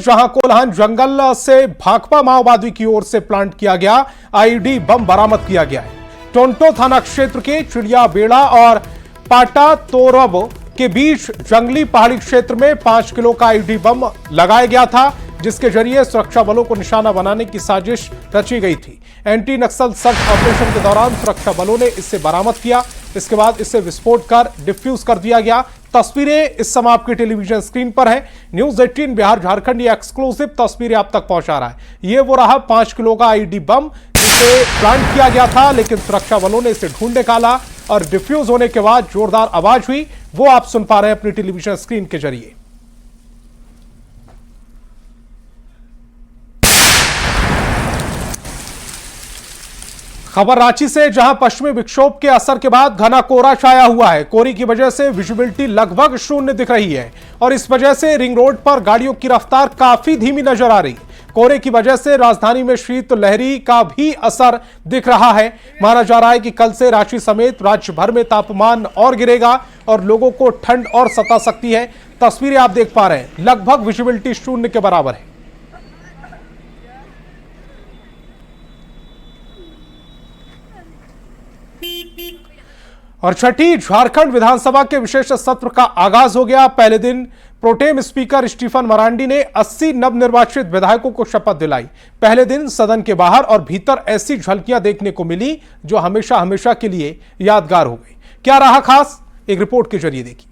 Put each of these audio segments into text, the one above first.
जहां कोल्हान जंगल से भाकपा माओवादी की ओर से प्लांट किया गया आईईडी बम बरामद किया गया है। टोंटो थाना क्षेत्र के चिड़िया बेड़ा और पाटा तोरब के बीच जंगली पहाड़ी क्षेत्र में 5 किलो का आईईडी बम लगाया गया था, जिसके जरिए सुरक्षा बलों को निशाना बनाने की साजिश रची गई थी। एंटी नक्सल सर्च ऑपरेशन के दौरान सुरक्षा बलों ने इसे बरामद किया। इसके बाद इसे विस्फोट कर डिफ्यूज कर दिया गया। तस्वीरें इस समय आपके टेलीविजन स्क्रीन पर है। न्यूज 18 बिहार झारखंड ये एक्सक्लूसिव तस्वीरें आप तक पहुंचा रहा है। ये वो रहा 5 किलो का आईईडी बम जिसे प्लांट किया गया था, लेकिन सुरक्षा बलों ने इसे ढूंढ निकाला और डिफ्यूज होने के बाद जोरदार आवाज हुई। वो आप सुन पा रहे हैं अपनी टेलीविजन स्क्रीन के जरिए। खबर रांची से, जहां पश्चिमी विक्षोभ के असर के बाद घना कोहरा छाया हुआ है। कोहरे की वजह से विजिबिलिटी लगभग शून्य दिख रही है और इस वजह से रिंग रोड पर गाड़ियों की रफ्तार काफी धीमी नजर आ रही। कोहरे की वजह से राजधानी में शीत लहरी का भी असर दिख रहा है। माना जा रहा है कि कल से रांची समेत राज्य भर में तापमान और गिरेगा और लोगों को ठंड और सता सकती है। तस्वीरें आप देख पा रहे हैं, लगभग विजिबिलिटी शून्य के बराबर है। और छठी झारखंड विधानसभा के विशेष सत्र का आगाज हो गया। पहले दिन प्रोटेम स्पीकर स्टीफन मरांडी ने 80 नवनिर्वाचित विधायकों को शपथ दिलाई। पहले दिन सदन के बाहर और भीतर ऐसी झलकियां देखने को मिली जो हमेशा हमेशा के लिए यादगार हो गई। क्या रहा खास, एक रिपोर्ट के जरिए देखिए।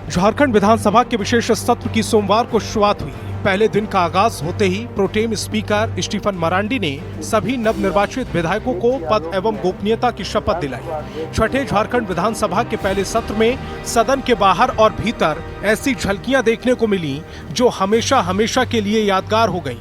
झारखंड विधानसभा के विशेष सत्र की सोमवार को शुरुआत हुई। पहले दिन का आगाज होते ही प्रोटेम स्पीकर स्टीफन मरांडी ने सभी नवनिर्वाचित विधायकों को पद एवं गोपनीयता की शपथ दिलाई। छठे झारखंड विधानसभा के पहले सत्र में सदन के बाहर और भीतर ऐसी झलकियां देखने को मिली जो हमेशा हमेशा के लिए यादगार हो गई।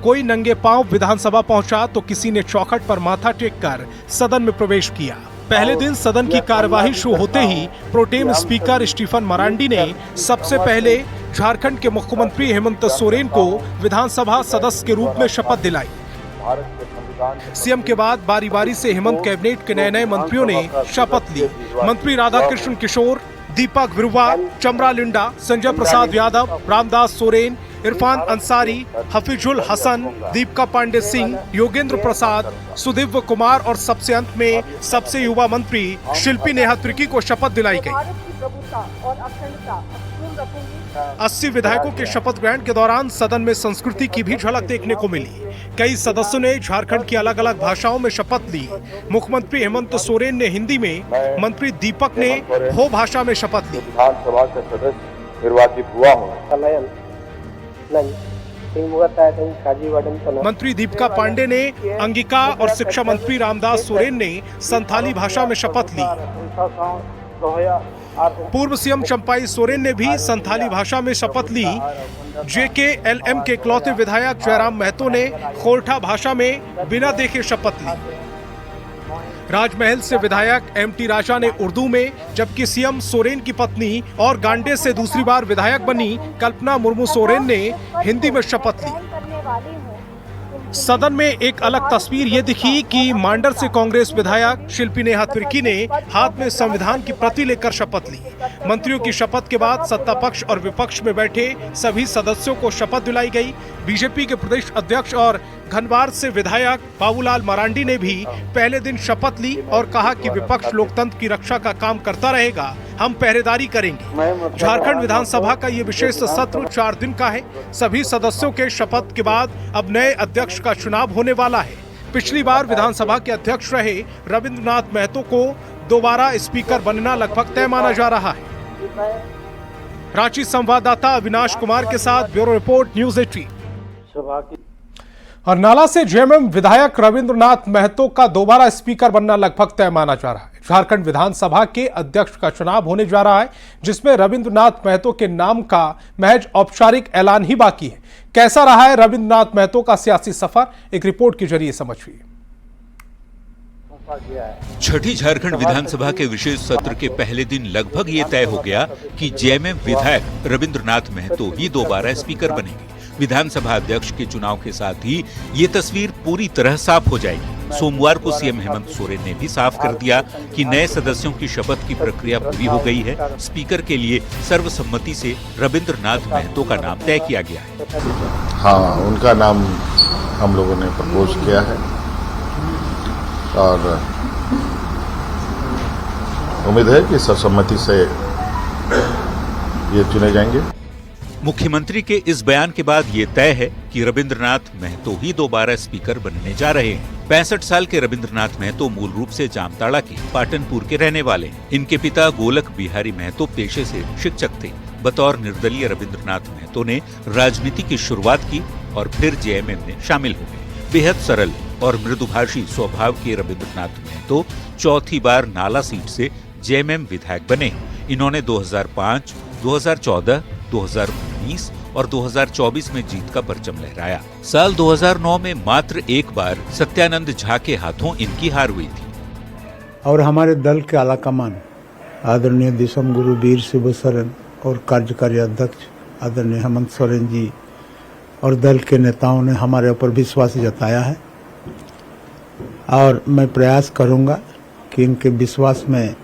कोई नंगे पांव विधानसभा पहुंचा तो किसी ने चौखट पर माथा टेककर सदन में प्रवेश किया। पहले दिन सदन की कार्यवाही शुरू होते ही प्रोटेम स्पीकर स्टीफन मरांडी ने सबसे पहले झारखंड के मुख्यमंत्री हेमंत सोरेन को विधानसभा सदस्य के रूप में शपथ दिलाई। सीएम के बाद बारी बारी से हेमंत कैबिनेट के नए मंत्रियों ने शपथ ली। मंत्री राधाकृष्ण किशोर, दीपक बिरुवा, चमरा लिंडा, संजय प्रसाद यादव, रामदास सोरेन, इरफान अंसारी, हफीजुल हसन, दीपिका पांडे सिंह, योगेंद्र प्रसाद, सुदिव्य कुमार और सबसे अंत में सबसे युवा मंत्री शिल्पी नेहा तिर्की को शपथ दिलाई गई। 80 विधायकों के शपथ ग्रहण के दौरान सदन में संस्कृति की भी झलक देखने को मिली। कई सदस्यों ने झारखंड की अलग अलग भाषाओं में शपथ ली। मुख्यमंत्री हेमंत सोरेन ने हिंदी में, मंत्री दीपक ने हो भाषा में शपथ ली। विधानसभा का सदस्य निर्वाचित हुआ हूँ। मंत्री दीपिका पांडे ने अंगिका और शिक्षा मंत्री रामदास सोरेन ने संथाली भाषा में शपथ ली। पूर्व सीएम चंपाई सोरेन ने भी संथाली भाषा में शपथ ली। JKLM के इकलौते विधायक जयराम महतो ने खोरठा भाषा में बिना देखे शपथ ली। राजमहल से विधायक MT राजा ने उर्दू में, जबकि सीएम सोरेन की पत्नी और गांडे से दूसरी बार विधायक बनी कल्पना मुर्मू सोरेन ने हिंदी में शपथ ली। सदन में एक अलग तस्वीर ये दिखी कि मांडर से कांग्रेस विधायक शिल्पी नेहा तिर्की ने हाथ में संविधान की प्रति लेकर शपथ ली। मंत्रियों की शपथ के बाद सत्ता पक्ष और विपक्ष में बैठे सभी सदस्यों को शपथ दिलाई गई। बीजेपी के प्रदेश अध्यक्ष और घनवार से विधायक बाबूलाल मरांडी ने भी पहले दिन शपथ ली और कहा कि विपक्ष लोकतंत्र की रक्षा का काम करता रहेगा, हम पहरेदारी करेंगे। झारखंड विधानसभा का ये विशेष सत्र 4 दिन का है। सभी सदस्यों के शपथ के बाद अब नए अध्यक्ष का चुनाव होने वाला है। पिछली बार विधानसभा के अध्यक्ष रहे रविंद्रनाथ महतो को दोबारा स्पीकर बनना लगभग तय माना जा रहा है। रांची संवाददाता अविनाश कुमार के साथ ब्यूरो रिपोर्ट, न्यूज 18। और नाला से जेएमएम विधायक रविंद्रनाथ महतो का दोबारा स्पीकर बनना लगभग तय माना जा रहा है। झारखंड विधानसभा के अध्यक्ष का चुनाव होने जा रहा है, जिसमें रविंद्रनाथ महतो के नाम का महज औपचारिक ऐलान ही बाकी है। कैसा रहा है रविंद्रनाथ महतो का सियासी सफर, एक रिपोर्ट के जरिए समझिए। छठी झारखंड विधानसभा के विशेष सत्र के पहले दिन लगभग ये तय हो गया कि जेएमएम विधायक रविंद्रनाथ महतो ही दोबारा स्पीकर बनेंगे। विधानसभा अध्यक्ष के चुनाव के साथ ही ये तस्वीर पूरी तरह साफ हो जाएगी। सोमवार को सीएम हेमंत सोरेन ने भी साफ कर दिया कि नए सदस्यों की शपथ की प्रक्रिया पूरी हो गई है। स्पीकर के लिए सर्वसम्मति से रविंद्रनाथ महतो का नाम तय किया गया है। हाँ, उनका नाम हम लोगों ने प्रपोज किया है और उम्मीद है कि सर्वसम्मति से ये चुने जाएंगे। मुख्यमंत्री के इस बयान के बाद ये तय है कि रविंद्रनाथ महतो ही दोबारा स्पीकर बनने जा रहे हैं। 65 साल के रविंद्रनाथ महतो मूल रूप से जामताड़ा के पाटनपुर के रहने वाले हैं। इनके पिता गोलक बिहारी महतो पेशे से शिक्षक थे। बतौर निर्दलीय रविंद्रनाथ महतो ने राजनीति की शुरुआत की और फिर जेएमएम में शामिल हो गए। बेहद सरल और मृदुभाषी स्वभाव के रविंद्रनाथ महतो चौथी बार नाला सीट से जेएमएम विधायक बने। इन्होंने 2005, 2014, 2019 और 2024 में जीत का परचम लहराया। साल 2009 में मात्र एक बार सत्यानंद झा के हाथों इनकी हार हुई थी। और हमारे दल के आलाकमान आदरणीय दिसम गुरु वीर शिबू सोरेन और कार्यकारी अध्यक्ष आदरणीय हेमंत सोरेन जी और दल के नेताओं ने हमारे ऊपर विश्वास जताया है और मैं प्रयास करूंगा कि इनके विश्वास में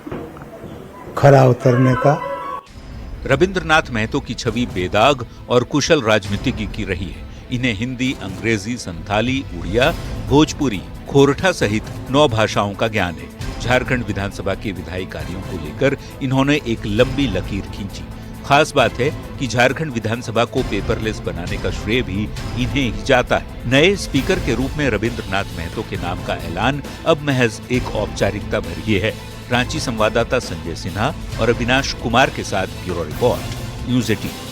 खरा उतरने का। रविंद्रनाथ महतो की छवि बेदाग और कुशल राजनीतिज्ञ की रही है। इन्हें हिंदी, अंग्रेजी, संथाली, उड़िया, भोजपुरी, खोरठा सहित 9 भाषाओं का ज्ञान है। झारखंड विधानसभा के विधायी कार्यों को लेकर इन्होंने एक लंबी लकीर खींची। खास बात है कि झारखंड विधानसभा को पेपरलेस बनाने का श्रेय भी इन्हें ही जाता है। नए स्पीकर के रूप में रविंद्रनाथ महतो के नाम का ऐलान अब महज एक औपचारिकता भर ही है। रांची संवाददाता संजय सिन्हा और अविनाश कुमार के साथ ब्यूरो रिपोर्ट, न्यूज़ 18।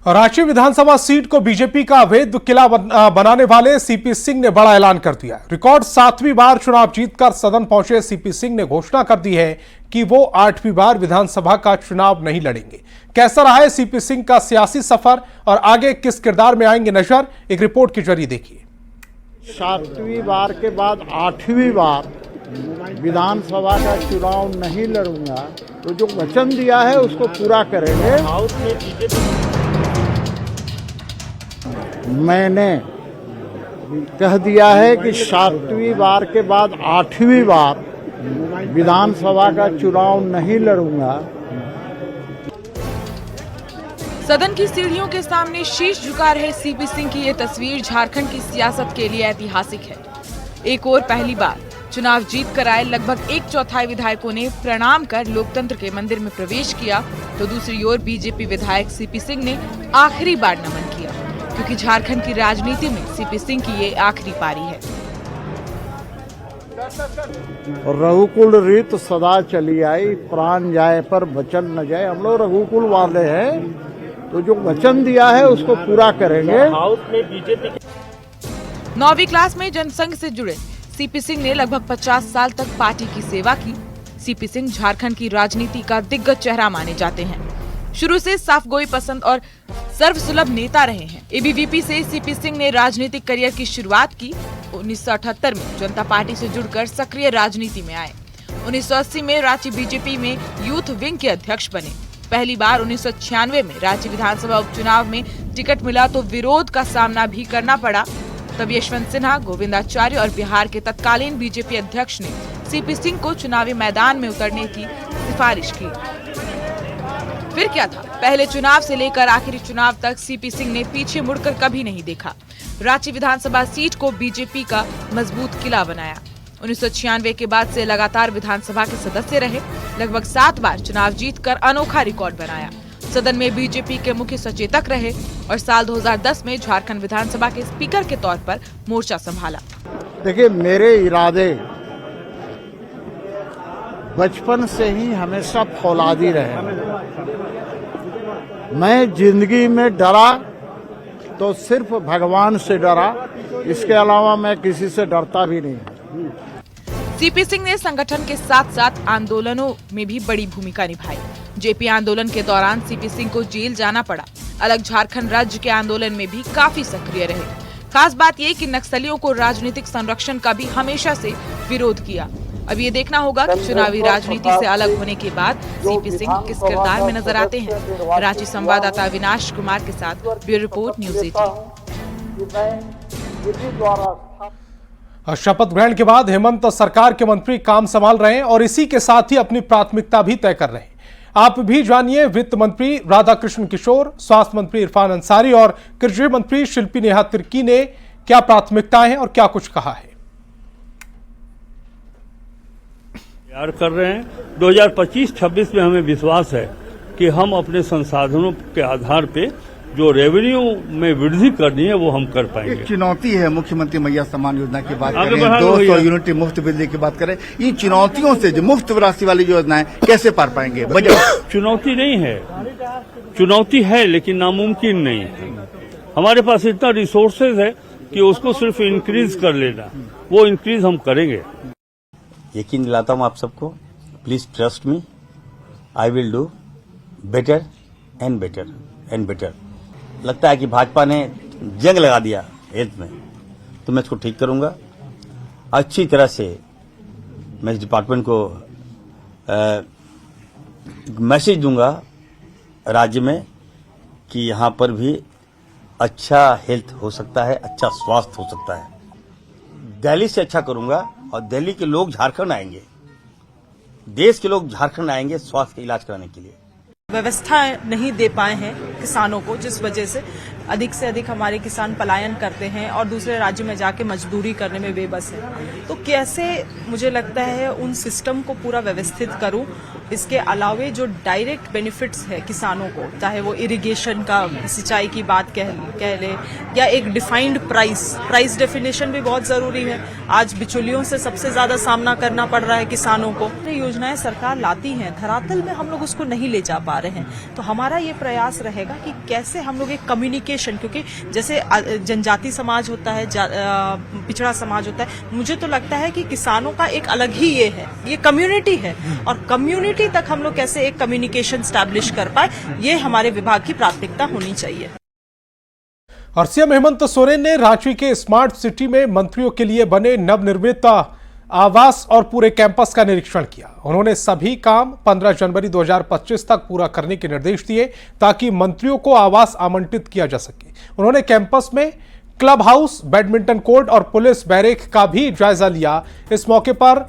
रांची विधानसभा सीट को बीजेपी का अवैध किला बनाने वाले सीपी सिंह ने बड़ा ऐलान कर दिया। रिकॉर्ड 7वीं बार चुनाव जीतकर सदन पहुंचे सीपी सिंह ने घोषणा कर दी है कि वो 8वीं बार विधानसभा का चुनाव नहीं लड़ेंगे। कैसा रहा है सीपी सिंह का सियासी सफर और आगे किस किरदार में आएंगे नजर, एक रिपोर्ट के जरिए देखिए। 7वीं बार के बाद 8वीं बार विधानसभा का चुनाव नहीं लड़ूंगा, तो जो वचन दिया है उसको पूरा करेंगे। मैंने कह दिया है कि 7वीं बार के बाद 8वीं बार विधानसभा का चुनाव नहीं लड़ूंगा। सदन की सीढ़ियों के सामने शीश झुका रहे सीपी सिंह की ये तस्वीर झारखंड की सियासत के लिए ऐतिहासिक है। एक और पहली बार चुनाव जीत कर आए लगभग 1/4 विधायकों ने प्रणाम कर लोकतंत्र के मंदिर में प्रवेश किया, तो दूसरी ओर बीजेपी विधायक सीपी सिंह ने आखिरी बार नमन किया, क्योंकि झारखंड की राजनीति में सीपी सिंह की ये आखिरी पारी है। रघुकुल रीत सदा चली आई, प्राण जाए पर वचन न जाए। हम लोग रघुकुल वाले हैं, तो जो वचन दिया है उसको पूरा करेंगे। 9वीं क्लास में जनसंघ से जुड़े सीपी सिंह ने लगभग 50 साल तक पार्टी की सेवा की। सीपी सिंह झारखंड की राजनीति का दिग्गज चेहरा माने जाते हैं। शुरू से साफगोई पसंद और सर्वसुलभ नेता रहे हैं। एबीवीपी से सीपी सिंह ने राजनीतिक करियर की शुरुआत की। 1978 में जनता पार्टी से जुड़कर सक्रिय राजनीति में आए। 1980 में रांची बीजेपी में यूथ विंग के अध्यक्ष बने। पहली बार 1996 में रांची विधानसभा उपचुनाव में टिकट मिला तो विरोध का सामना भी करना पड़ा। तब यशवंत सिन्हा, गोविंदाचार्य और बिहार के तत्कालीन बीजेपी अध्यक्ष ने सीपी सिंह को चुनावी मैदान में उतरने की सिफारिश की। फिर क्या था, पहले चुनाव से लेकर आखिरी चुनाव तक सीपी सिंह ने पीछे मुड़कर कभी नहीं देखा। रांची विधानसभा सीट को बीजेपी का मजबूत किला बनाया। 1996 के बाद से लगातार विधानसभा के सदस्य रहे। लगभग 7 बार चुनाव जीतकर अनोखा रिकॉर्ड बनाया। सदन में बीजेपी के मुख्य सचेतक रहे और साल 2010 में झारखंड विधानसभा के स्पीकर के तौर पर मोर्चा संभाला। देखिए, मेरे इरादे बचपन से ही हमेशा फौलादी रहे। मैं जिंदगी में डरा तो सिर्फ भगवान से डरा, इसके अलावा मैं किसी से डरता भी नहीं। सीपी सिंह ने संगठन के साथ साथ आंदोलनों में भी बड़ी भूमिका निभाई। जेपी आंदोलन के दौरान सीपी सिंह को जेल जाना पड़ा। अलग झारखंड राज्य के आंदोलन में भी काफी सक्रिय रहे। खास बात ये कि नक्सलियों को राजनीतिक संरक्षण का भी हमेशा से विरोध किया। अब ये देखना होगा कि चुनावी राजनीति से अलग होने के बाद सीपी सिंह किस किरदार में नजर आते हैं। रांची संवाददाता अविनाश कुमार के साथ ब्यूरो रिपोर्ट, न्यूज़ 18। शपथ ग्रहण के बाद हेमंत सरकार के मंत्री काम संभाल रहे हैं और इसी के साथ ही अपनी प्राथमिकता भी तय कर रहे हैं। आप भी जानिए वित्त मंत्री राधाकृष्ण किशोर, स्वास्थ्य मंत्री इरफान अंसारी और कृषि मंत्री शिल्पी नेहा तिर्की ने क्या प्राथमिकताएं हैं और क्या कुछ कहा है। तैयार कर रहे हैं 2025-26 में हमें विश्वास है कि हम अपने संसाधनों के आधार पे जो रेवेन्यू में वृद्धि करनी है वो हम कर पाएंगे। एक चुनौती है मुख्यमंत्री मैया सम्मान योजना की बात आगे करें, बढ़ा 200 यूनिट मुफ्त बिजली की बात करें, इन चुनौतियों से जो मुफ्त राशि वाली योजनाएं कैसे पार पाएंगे? बजट चुनौती नहीं है, चुनौती है लेकिन नामुमकिन नहीं है। हमारे पास इतना रिसोर्सेज है कि उसको सिर्फ इंक्रीज कर लेना, वो इंक्रीज हम करेंगे। यकीन दिलाता हूं आप सबको, please trust me, I will do better and better and better. लगता है कि भाजपा ने जंग लगा दिया हेल्थ में, तो मैं इसको ठीक करूंगा। अच्छी तरह से मैं इस डिपार्टमेंट को मैसेज दूंगा राज्य में कि यहाँ पर भी अच्छा हेल्थ हो सकता है, अच्छा स्वास्थ्य हो सकता है। दिल्ली से अच्छा करूंगा और दिल्ली के लोग झारखंड आएंगे, देश के लोग झारखंड आएंगे स्वास्थ्य का इलाज कराने के लिए। व्यवस्था नहीं दे पाए हैं किसानों को, जिस वजह से अधिक हमारे किसान पलायन करते हैं और दूसरे राज्य में जाके मजदूरी करने में बेबस है। तो कैसे मुझे लगता है उन सिस्टम को पूरा व्यवस्थित करूं। इसके अलावे जो डायरेक्ट बेनिफिट्स है किसानों को, चाहे वो इरिगेशन का, सिंचाई की बात कह ले, या एक डिफाइंड प्राइस डेफिनेशन भी बहुत जरूरी है। आज बिचौलियों से सबसे ज्यादा सामना करना पड़ रहा है किसानों को। योजनाएं सरकार लाती हैं, धरातल में हम लोग उसको नहीं ले जा पा रहे हैं। तो हमारा ये प्रयास रहेगा कि कैसे हम लोग एक कम्युनिकेशन, क्योंकि जैसे जनजाति समाज होता है, पिछड़ा समाज होता है, मुझे तो लगता है कि किसानों का एक अलग ही ये कम्युनिटी है, और कम्युनिटी तक हम लोग कैसे एक कम्युनिकेशन स्टैब्लिश कर पाए, ये हमारे विभाग की प्राथमिकता होनी चाहिए। और सीएम हेमंत सोरेन ने रांची के स्मार्ट सिटी में मंत्रियों के लिए बने नवनिर्मित आवास और पूरे कैंपस का निरीक्षण किया। उन्होंने सभी काम 15 जनवरी 2025 तक पूरा करने के निर्देश दिए ताकि मंत्रियों को आवास आवंटित किया जा सके। उन्होंने कैंपस में क्लब हाउस, बैडमिंटन कोर्ट और पुलिस बैरेक का भी जायजा लिया। इस मौके पर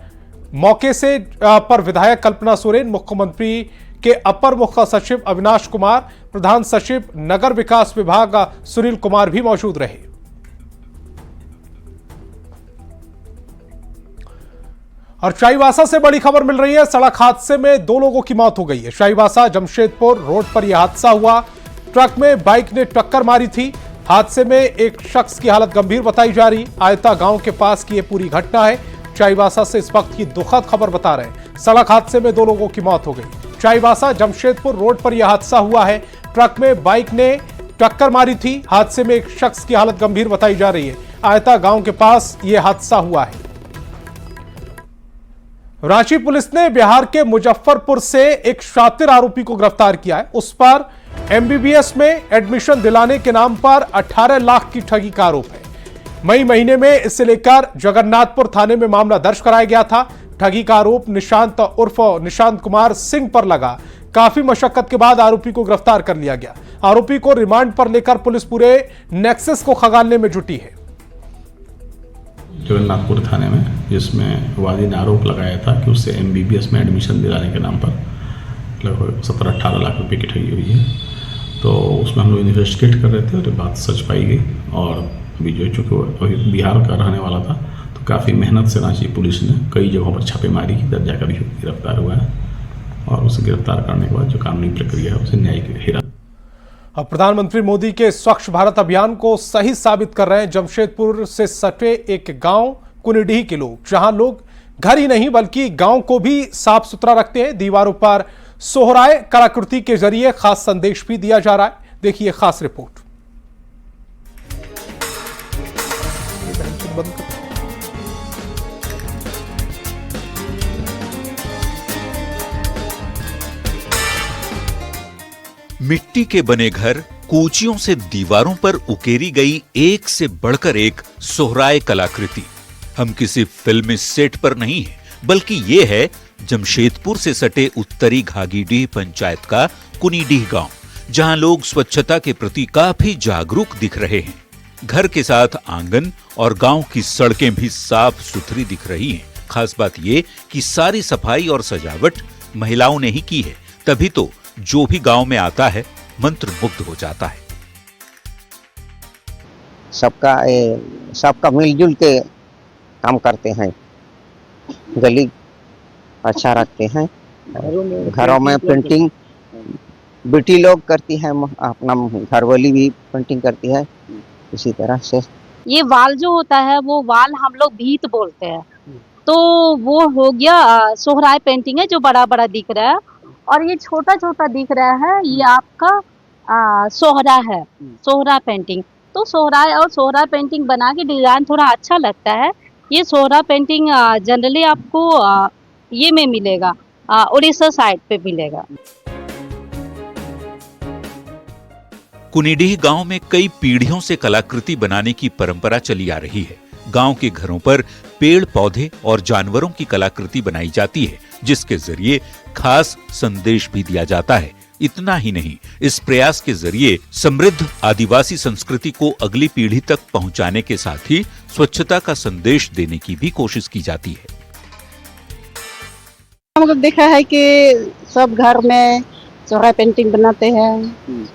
विधायक कल्पना सोरेन, मुख्यमंत्री के अपर मुख्य सचिव अविनाश कुमार, प्रधान सचिव नगर विकास विभाग सुनील कुमार भी मौजूद रहे। और चाईबासा से बड़ी खबर मिल रही है। सड़क हादसे में 2 लोगों की मौत हो गई है। चाईबासा जमशेदपुर रोड पर यह हादसा हुआ। ट्रक में बाइक ने टक्कर मारी थी। हादसे में एक शख्स की हालत गंभीर बताई जा रही। आयता गांव के पास की यह पूरी घटना है। चाईबासा से इस वक्त की दुखद खबर बता रहे हैं। सड़क हादसे में 2 लोगों की मौत हो गई। चाईबासा जमशेदपुर रोड पर यह हादसा हुआ है। ट्रक में बाइक ने टक्कर मारी थी। हादसे में एक शख्स की हालत गंभीर बताई जा रही है। आयता गांव के पास यह हादसा हुआ है। रांची पुलिस ने बिहार के मुजफ्फरपुर से एक शातिर आरोपी को गिरफ्तार किया है। उस पर एमबीबीएस में एडमिशन दिलाने के नाम पर 18 लाख की ठगी का आरोप है। मई महीने में इसे लेकर जगन्नाथपुर थाने में मामला दर्ज कराया गया था। ठगी का आरोप निशांत उर्फ निशांत कुमार सिंह पर लगा। काफी मशक्कत के बाद आरोपी को गिरफ्तार कर लिया गया। आरोपी को रिमांड पर लेकर पुलिस पूरे नेक्सस को खंगालने में जुटी है। जगन्नाथपुर थाने में, जिसमें वादी ने आरोप लगाया था कि उससे एमबीबीएस में एडमिशन दिलाने के नाम पर लगभग 17-18 लाख रुपए की ठगी हुई है। तो उसमें हम लोग इन्वेस्टिगेट कर रहे थे और बात सच पाई गई। और अभी जो चूँकि बिहार का रहने वाला था, तो काफ़ी मेहनत से रांची पुलिस ने कई जगहों पर छापेमारी की, दर्ज जाकर गिरफ्तार हुआ है। और उसे गिरफ्तार करने के बाद जो कानूनी प्रक्रिया है उसे न्यायिक हिरासत। अब प्रधानमंत्री मोदी के स्वच्छ भारत अभियान को सही साबित कर रहे हैं जमशेदपुर से सटे एक गांव कुनीडीह के लोग, जहां लोग घर ही नहीं बल्कि गांव को भी साफ सुथरा रखते हैं। दीवारों पर सोहराय कलाकृति के जरिए खास संदेश भी दिया जा रहा है। देखिए खास रिपोर्ट। मिट्टी के बने घर, कूचियों से दीवारों पर उकेरी गई एक से बढ़कर एक सोहराय कलाकृति। हम किसी फिल्मी सेट पर नहीं हैं, बल्कि ये है जमशेदपुर से सटे उत्तरी घागीडीह पंचायत का कुनीडीह गांव, जहां लोग स्वच्छता के प्रति काफी जागरूक दिख रहे हैं। घर के साथ आंगन और गांव की सड़कें भी साफ सुथरी दिख रही हैं। खास बात ये कि सारी सफाई और सजावट महिलाओं ने ही की है, तभी तो जो भी गांव में आता है मंत्र मुग्ध हो जाता है। सबका मिलजुल के काम करते हैं, गली अच्छा रखते हैं, घरों में पेंटिंग बेटी लोग करती है, अपना घरवाली भी पेंटिंग करती है। इसी तरह से ये वाल जो होता है वो वाल हम लोग भीत बोलते हैं, तो वो हो गया सोहराय पेंटिंग है जो बड़ा बड़ा दिख रहा है, और ये छोटा छोटा दिख रहा है ये आपका सोहरा है, सोहरा पेंटिंग। तो सोहराय और सोहरा पेंटिंग बना के डिजाइन थोड़ा अच्छा लगता है। ये सोहरा पेंटिंग जनरली आपको ये में मिलेगा, उड़ीसा साइड पे मिलेगा। कुनीडीह गांव में कई पीढ़ियों से कलाकृति बनाने की परंपरा चली आ रही है। गांव के घरों पर पेड़ पौधे और जानवरों की कलाकृति बनाई जाती है, जिसके जरिए खास संदेश भी दिया जाता है। इतना ही नहीं, इस प्रयास के जरिए समृद्ध आदिवासी संस्कृति को अगली पीढ़ी तक पहुंचाने के साथ ही स्वच्छता का संदेश देने की भी कोशिश की जाती है। हम लोग देखा है कि सब घर में सोहरा पेंटिंग बनाते हैं।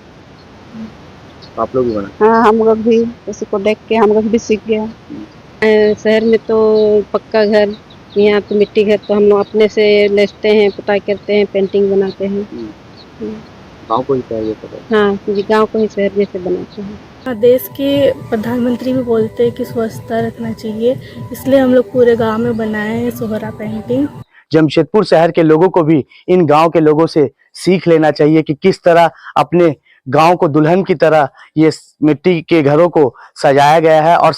आप लोग भी बना? हाँ, हम लोग भी उसी को देख के हम लोग भी सीख गया। शहर में तो पक्का घर, यहाँ तो मिट्टी घर, तो हम लोग अपने से लेसते हैं, पुताई करते हैं, पेंटिंग बनाते हैं। गाँव को ही शहर, हाँ जी, गाँव को ही शहर जैसे बनाते हैं। देश के प्रधानमंत्री भी बोलते हैं कि स्वच्छता रखना चाहिए, इसलिए हम लोग पूरे गांव में बनाए हैं सोहरा पेंटिंग। जमशेदपुर शहर के लोगों को भी इन गांव के लोगों से सीख लेना चाहिए कि किस तरह अपने गांव को दुल्हन की तरह ये मिट्टी के घरों को सजाया गया है, और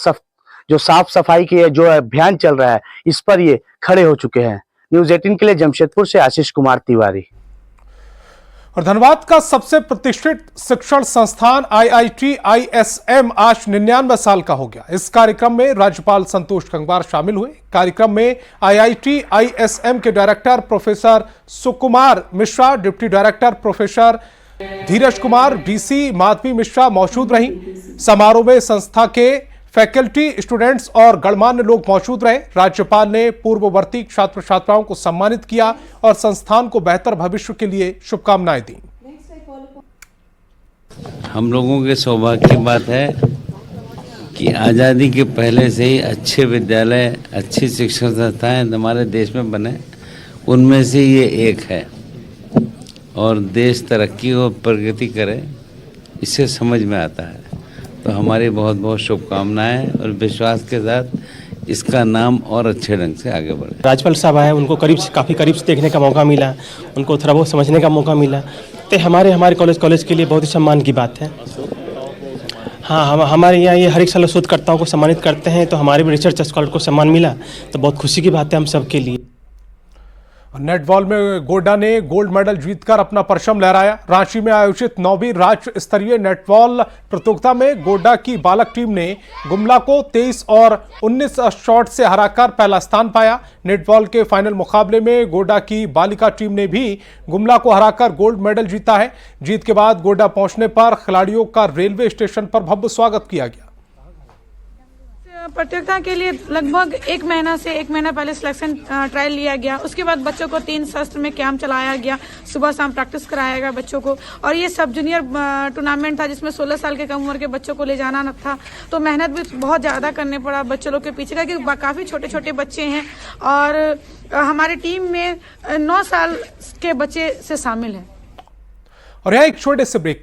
जो साफ सफाई के जो अभियान चल रहा है इस पर ये खड़े हो चुके हैं। न्यूज़ 18 के लिए जमशेदपुर से आशीष कुमार तिवारी। और धनबाद का सबसे प्रतिष्ठित शिक्षण संस्थान IIT ISM आज 99 साल का हो गया। इस कार्यक्रम में राज्यपाल संतोष गंगवार शामिल हुए। कार्यक्रम में IIT ISM के डायरेक्टर प्रोफेसर सुकुमार मिश्रा, डिप्टी डायरेक्टर प्रोफेसर धीरज कुमार, DC माधवी मिश्रा मौजूद रहीं। समारोह में संस्था के फैकल्टी, स्टूडेंट्स और गणमान्य लोग मौजूद रहे। राज्यपाल ने पूर्ववर्ती छात्र छात्राओं को सम्मानित किया और संस्थान को बेहतर भविष्य के लिए शुभकामनाएं दी। हम लोगों के सौभाग्य की बात है कि आज़ादी के पहले से ही अच्छे विद्यालय, अच्छी शिक्षण संस्थाएं हमारे देश में बने, उनमें से ये एक है। और देश तरक्की और प्रगति करे, इससे समझ में आता है। तो हमारी बहुत बहुत शुभकामनाएं और विश्वास के साथ इसका नाम और अच्छे ढंग से आगे बढ़े। राज्यपाल साहब आए, उनको काफ़ी करीब से देखने का मौका मिला, उनको थोड़ा बहुत समझने का मौका मिला, तो हमारे कॉलेज के लिए बहुत ही सम्मान की बात है। हाँ, हमारे यहाँ ये हर एक साल शोधकर्ताओं को सम्मानित करते हैं, तो हमारे भी रिसर्च स्कॉलर को सम्मान मिला, तो बहुत खुशी की बात है हम सब के लिए। नेटबॉल में गोड्डा ने गोल्ड मेडल जीतकर अपना परचम लहराया। रांची में आयोजित 9वीं राज्य स्तरीय नेटबॉल प्रतियोगिता में गोड्डा की बालक टीम ने गुमला को 23 और 19 शॉट से हराकर पहला स्थान पाया। नेटबॉल के फाइनल मुकाबले में गोड्डा की बालिका टीम ने भी गुमला को हराकर गोल्ड मेडल जीता है। जीत के बाद गोड्डा पहुंचने पर खिलाड़ियों का रेलवे स्टेशन पर भव्य स्वागत किया गया। प्रतियोगिता के लिए लगभग एक महीना पहले सिलेक्शन ट्रायल लिया गया। उसके बाद बच्चों को 3 सत्र में कैंप चलाया गया, सुबह शाम प्रैक्टिस कराया गया बच्चों को। और ये सब जूनियर टूर्नामेंट था जिसमें 16 साल के कम उम्र के बच्चों को ले जाना न था, तो मेहनत भी बहुत ज़्यादा करने पड़ा बच्चों लोग के पीछे, क्योंकि काफ़ी छोटे छोटे बच्चे हैं और हमारी टीम में 9 साल के बच्चे से शामिल हैं। और यहाँ एक छोटे से ब्रेक